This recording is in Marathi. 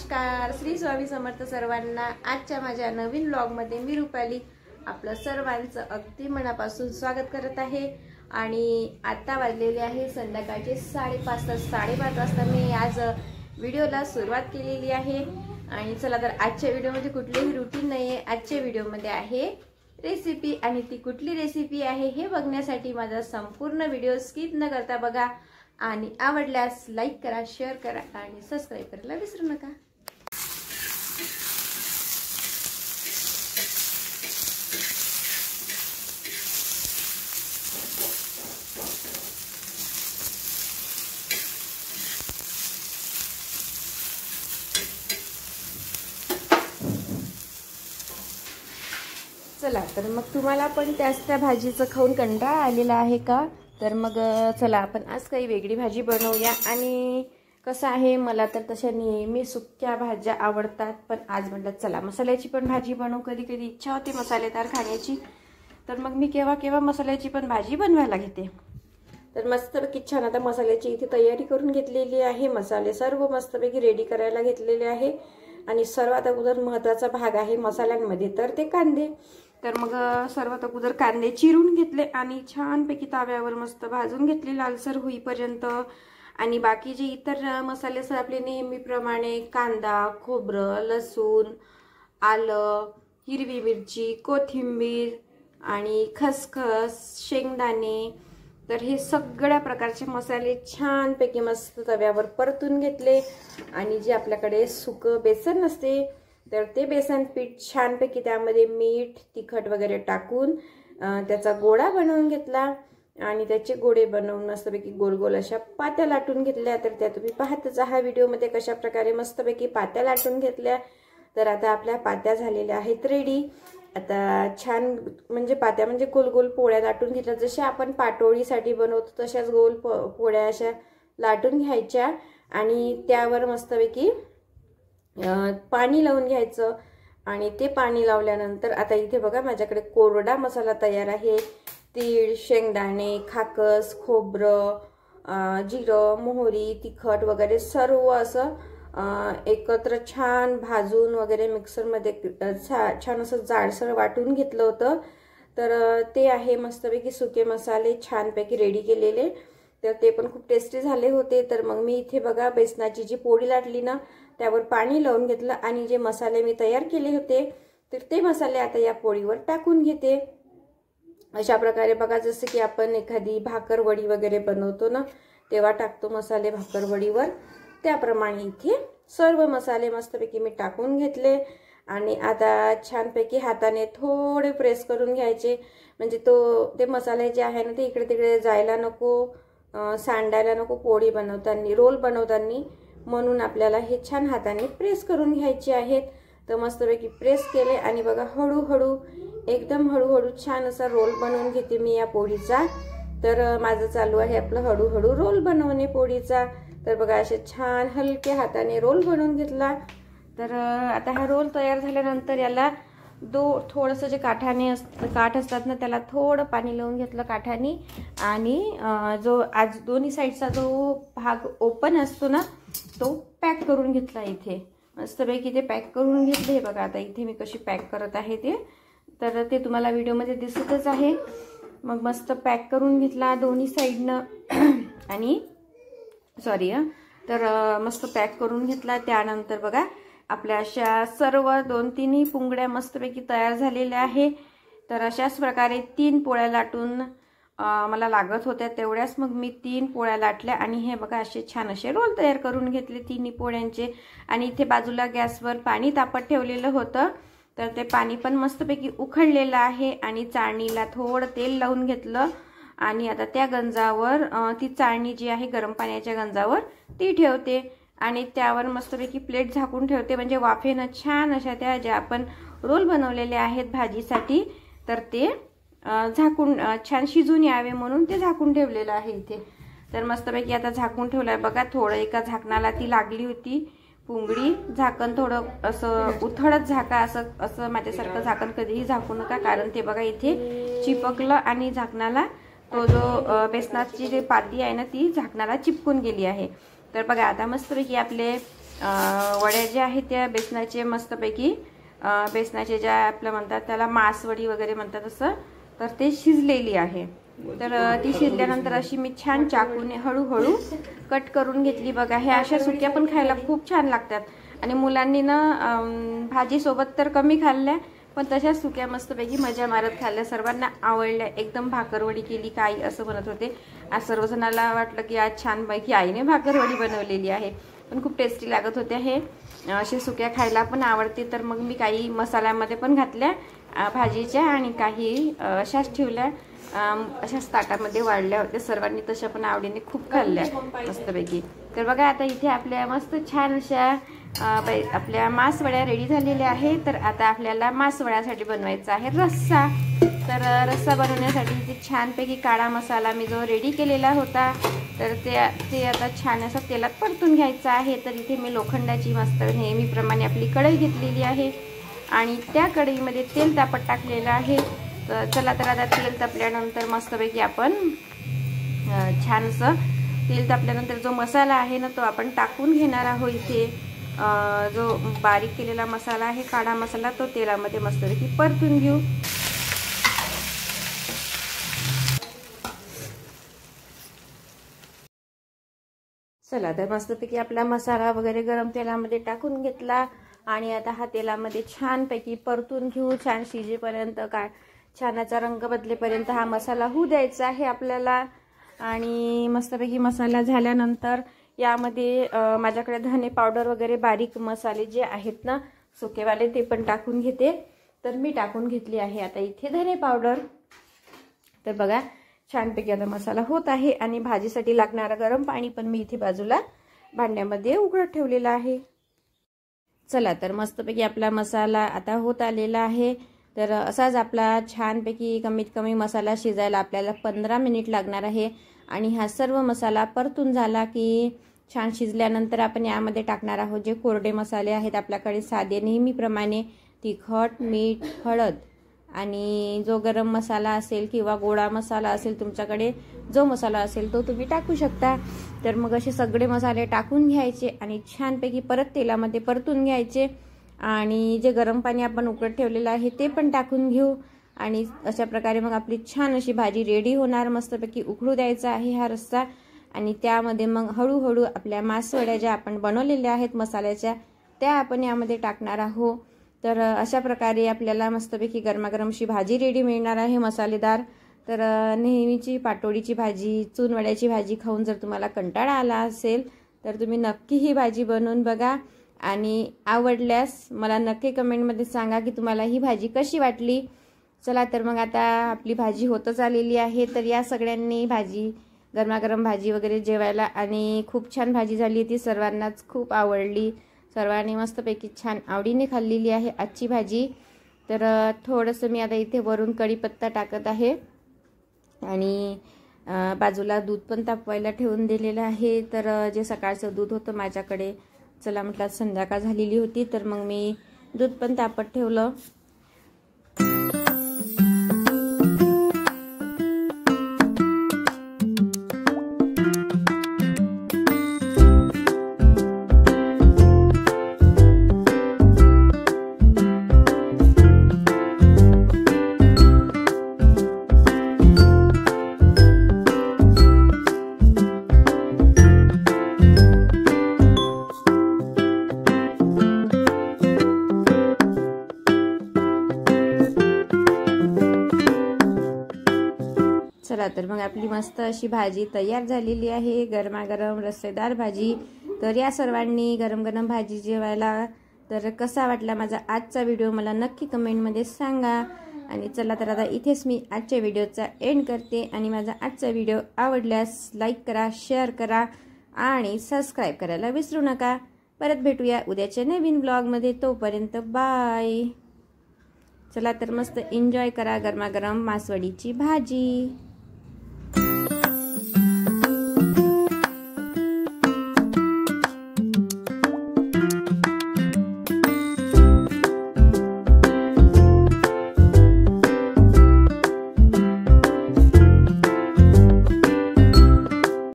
नमस्कार, श्री स्वामी समर्थ सर्वांना। आजच्या माझ्या नवीन व्लॉगमध्ये मी रुपाली आपलं सर्वांचं अगदी मनापासून स्वागत करत आहे। आणि आता वाजलेले आहे संध्याकाळचे 5:30 तर 5:30 वाजता मी आज व्हिडिओला सुरुवात केलेली आहे। आणि चला तर आजच्या व्हिडिओमध्ये कुठलेही रूटीन नाही आहे, आजच्या व्हिडिओमध्ये आहे रेसिपी। आणि ती कुठली रेसिपी आहे हे बघण्यासाठी माझा संपूर्ण व्हिडिओ स्किप न करता बघा। आणि आवडल्यास लाईक करा, शेअर करा आणि सबस्क्राइब करायला विसरू नका। चला तर मग तुम्हाला पण त्या भाजीचं खाऊन कंटाळा आलेला आहे का? तर मग चला आपण आज काही वेगळी भाजी बनवूया। आणि कसं आहे, मला तर तशा नेहमी सुक्या भाज्या आवडतात, पण आज म्हटलं चला मसाल्याची पण भाजी बनवू। कधी कधी इच्छा होते मसालेदार खाण्याची, तर मग मी केव्हा केव्हा मसाल्याची पण भाजी बनवायला घेते। तर मस्तपैकी छान आता मसाल्याची इथे तयारी करून घेतलेली आहे। मसाले सर्व मस्तपैकी रेडी करायला घेतलेले आहे। आणि सर्वात अगोदर महत्त्वाचा भाग आहे मसाल्यांमध्ये तर ते कांदे। तर मग सर्वात अगोदर कांदे चिरून घेतले आणि छानपैकी ताव्यावर मस्त भाजून घेतले लालसर होईपर्यंत। आणि बाकी जे इतर मसाले असतात आपले नेहमीप्रमाणे कांदा, खोबरं, लसूण, आलं, हिरवी मिरची, कोथिंबीर आणि खसखस, शेंगदाणे, तर हे सगळ्या प्रकारचे मसाले छानपैकी मस्त तव्यावर परतून घेतले। आणि जे आपल्याकडे सुकं बेसन असते तर ते बेसन पीठ छानपैकी त्यामध्ये मीठ, तिखट वगैरे टाकून त्याचा गोळा बनवून घेतला। आणि त्याचे गोळे बनवून मस्तपैकी गोल गोल अशा पात्या लाटून घेतल्या। तर त्या तुम्ही पाहतच आहात व्हिडिओमध्ये कशा प्रकारे मस्तपैकी पात्या लाटून घेतल्या। तर आता आपल्या पात्या झालेल्या आहेत रेडी। आता छान म्हणजे पात्या म्हणजे गोल गोल पोळ्या लाटून घेतल्या, जशा आपण पाटोळीसाठी बनवतो तशाच गोल पोळ्या अशा लाटून घ्यायच्या। आणि त्यावर मस्तपैकी पाणी लावून घ्यायचं। आणि ते पाणी लावल्यानंतर आता इथे बघा माझ्याकडे कोरडा मसाला तयार आहे। तीळ, शेंगदाणे, खाकस, खोबरं, जिरं, मोहरी, तिखट वगैरे सर्व असं एकत्र छान भाजून वगैरे मिक्सरमध्ये छान असं जाडसर वाटून घेतलं होतं। तर ते आहे मस्तपैकी सुके मसाले छानपैकी रेडी केलेले। तर ते पण खूप टेस्टी झाले होते। तर मग मी इथे बघा बेसनाची जी पोळी लाटली ना त्यावर पाणी लावून घेतलं आणि जे मसाले मी तयार केले होते तर ते मसाले आता या पोळीवर टाकून घेते। अशा प्रकारे बघा, जसं की आपण एखादी भाकरवडी वगैरे बनवतो ना तेव्हा टाकतो मसाले भाकरवडीवर, त्याप्रमाणे इथे सर्व मसाले मस्तपैकी मी टाकून घेतले। आणि आता छानपैकी हाताने थोडे प्रेस करून घ्यायचे, म्हणजे ते मसाले जे आहे ना ते इकडे तिकडे जायला नको, सांडायला नको पोळी बनवताना, रोल बनवताना, म्हणून आपल्याला हे छान हाताने प्रेस करून घ्यायचे आहेत। तर मस्तपैकी प्रेस केले आणि बघा हळूहळू एकदम हळूहळू छान असा रोल बनवून घेते मी या पोळीचा। तर माझं चालू आहे आपलं हळूहळू रोल बनवणे पोळीचा। तर बघा असे छान हलके हाताने रोल बनवून घेतला। तर आता हा रोल तयार झाल्यानंतर याला थोडंसं जे काठ असतात ना त्याला थोडं पाणी लावून घेतलं काठाने। आणि जो आज दोन्ही साईडचा जो भाग ओपन असतो ना तो पॅक करून घेतला। इथे मस्तपैकी ते पॅक करून घेतले बघा। आता इथे मी कशी पॅक करत आहे ते तर ते तुम्हाला व्हिडिओमध्ये दिसतच आहे। मग मस्त पॅक करून घेतला दोन्ही साईडनं आणि तर मस्त पॅक करून घेतला। त्यानंतर बघा आपल्या अशा सर्व 2-3 पुंगड्या मस्तपैकी तयार झालेल्या आहे। तर अशाच प्रकारे 3 पोळ्या लाटून मला लागत होत्या तेवढ्याच मग मी 3 पोळ्या लाटल्या। आणि हे बघा असे छान असे रोल तयार करून घेतले 3 पोळ्यांचे। आणि इथे बाजूला गॅसवर पाणी तापत ठेवलेलं होतं, तर ते पाणी पण मस्तपैकी उकळलेलं आहे। आणि चाळणीला थोडं तेल लावून घेतलं आणि आता त्या गंजावर ती चाळणी जी आहे गरम पाण्याच्या गंजावर ती ठेवते। आणि त्यावर मस्तपैकी प्लेट झाकून ठेवते, म्हणजे वाफेनं छान अशा त्या ज्या आपण रोल बनवलेले आहेत भाजीसाठी तर ते झाकून छान शिजून यावे म्हणून ते झाकून ठेवलेलं आहे इथे। तर मस्तपैकी आता झाकून ठेवलंय बघा। थोडं एका झाकणाला ती लागली होती पुंगडी, झाकण थोडं असं उथळत झाका, असं माझ्यासारखं झाकण कधीही झाकू नका, कारण ते बघा इथे चिपकलं आणि झाकणाला तो जो बेसनाची जी पाती आहे ना ती झाकणाला चिपकून गेली आहे। तर बघा आता मस्तपैकी आपले वड्या ज्या आहेत त्या बेसनाचे मस्तपैकी बेसनाचे ज्या आपलं म्हणतात त्याला मासवडी वगैरे म्हणतात असं, तर ते शिजलेली आहे. तर ती शिजल्यानंतर अशी मी छान चाकूने हळूहळू कट करून घेतली बघा. हे अशा सुक्या पण खायला खूप छान लागतात आणि मुलांनी ना भाजीसोबत तर कमी खाल्ल्या, पण तशाच सुक्या मस्तपैकी मजा मारत खाल्ल्या. सर्वांना आवडल्या. एकदम भाकरवडी केली काही असं म्हणत होते. आज सर्वजणाला वाटलं की आज छानपैकी आईने भाकरवडी बनवलेली आहे, पण खूप टेस्टी लागत होत्या. हे असे सुक्या खायला पण आवडते. तर मग मी काही मसाल्यामध्ये पण घातल्या भाजीच्या आणि काही अशाच ठेवल्या, अशाच ताटामध्ये वाढल्या होत्या. सर्वांनी तशा पण आवडीने खूप खाल्ल्या मस्तपैकी. तर बघा आता इथे आपल्या मस्त छान अशा आपल्या मासवड्या रेडी झालेल्या आहे. तर आता आपल्याला मासवड्यासाठी बनवायचा आहे रस्सा. तर रस्सा बनवण्यासाठी इथे छानपैकी काळा मसाला मी जो रेडी केलेला होता, तर ते आता छान असं तेलात परतून घ्यायचं आहे. तर इथे मी लोखंडाची मस्त नेहमीप्रमाणे आपली कढई घेतलेली आहे आणि त्या कढईमध्ये तेल तापत टाकलेलं आहे. तर चला तर आता तेल तापल्यानंतर मस्तपैकी आपण छान असं तेल तापल्यानंतर जो मसाला आहे ना तो आपण टाकून घेणार आहोत. इथे जो बारीक केलेला मसाला आहे काळा मसाला, तो तेलामध्ये मस्तपैकी परतून घेऊ. चला तर मस्तपैकी आपला मसाला वगैरे गरम तेलामध्ये टाकून घेतला आणि आता हा तेलामध्ये छानपैकी परतून घेऊ. छान शिजेपर्यंत छानाचा रंग बदलेपर्यंत हा मसाला होऊ द्यायचा आहे आपल्याला. आणि मस्तपैकी मसाला झाल्यानंतर यामध्ये माझ्याकडे धने पावडर वगैरे बारीक मसाले जे आहेत ना सुकेवाले ते पण टाकून घेते. तर मी टाकून घेतली आहे आता इथे धने पावडर. तर बघा छानपैकी आता मसाला होत आहे आणि भाजीसाठी लागणारं गरम पाणी पण मी इथे बाजूला भांड्यामध्ये उकळत ठेवलेलं आहे. चला तर मस्तपैकी आपला मसाला आता होत आलेला आहे. तर असाच आपला छानपैकी कमीत कमी मसाला शिजायला आपल्याला 15 मिनिट लागणार आहे. आणि हा सर्व मसाला परतून झाला की छान शिजल्यानंतर आपण यामध्ये टाकणार आहोत जे कोरडे मसाले आहेत आपल्याकडे साधे नेहमीप्रमाणे तिखट, मीठ, हळद आणि जो गरम मसाला असेल किंवा गोडा मसाला असेल तुमच्याकडे जो मसाला असेल तो तुम्ही टाकू शकता. तर मग असे सगळे मसाले टाकून घ्यायचे आणि छानपैकी परत तेलामध्ये परतून घ्यायचे. आणि जे गरम पाणी आपण उकळत ठेवलेलं आहे ते पण टाकून घेऊ. आणि अशा प्रकारे मग आपली छान अशी भाजी रेडी होणार. मस्तपैकी उकळू द्यायचा आहे हा रस्सा आणि त्यामध्ये मग हळूहळू आपल्या मासवड्या ज्या आपण बनवलेल्या आहेत मसाल्याच्या त्या आपण यामध्ये टाकणार आहोत. तर अशा प्रकारे आपल्याला मस्तपैकी गरमागरमशी भाजी रेडी मिळणार आहे मसालेदार. तर नेहमीची पाटोळीची भाजी, चुनवड्याची भाजी खाऊन जर तुम्हाला कंटाळा आला असेल तर तुम्ही नक्की ही भाजी बनवून बघा आणि आवडल्यास मला नक्की कमेंटमध्ये सांगा की तुम्हाला ही भाजी कशी वाटली. चला तर मग आता आपली भाजी होतच आलेली आहे. तर या सगळ्यांनी भाजी गरमागरम भाजी वगैरे जेवायला आणि खूप छान भाजी झाली ती सर्वांनाच खूप आवडली. सर्वांनी मस्तपैकी छान आवडीने खाल्लेली आहे आजची भाजी. तर थोडंसं मी आता इथे वरून कढीपत्ता टाकत आहे आणि बाजूला दूध पण तापवायला ठेवून दिलेलं आहे. तर जे सकाळचं दूध होतं माझ्याकडे, चला म्हटलं संध्याकाळ झालेली होती तर मग मी दूध पण तापत ठेवलं. चला तर मग आपली मस्त अशी भाजी तयार झालेली आहे, गरमागरम रस्सेदार भाजी. तर या सर्वांनी गरम गरम भाजी जेवायला. तर कसा वाटला माझा आजचा व्हिडिओ मला नक्की कमेंटमध्ये सांगा. आणि चला तर आता इथेच मी आजच्या व्हिडिओचा एंड करते. आणि माझा आजचा व्हिडिओ आवडल्यास लाईक करा, शेअर करा आणि सबस्क्राईब करायला विसरू नका. परत भेटूया उद्याच्या नवीन ब्लॉगमध्ये. तोपर्यंत बाय. चला तर मस्त एन्जॉय करा गरमागरम मासवडीची भाजी.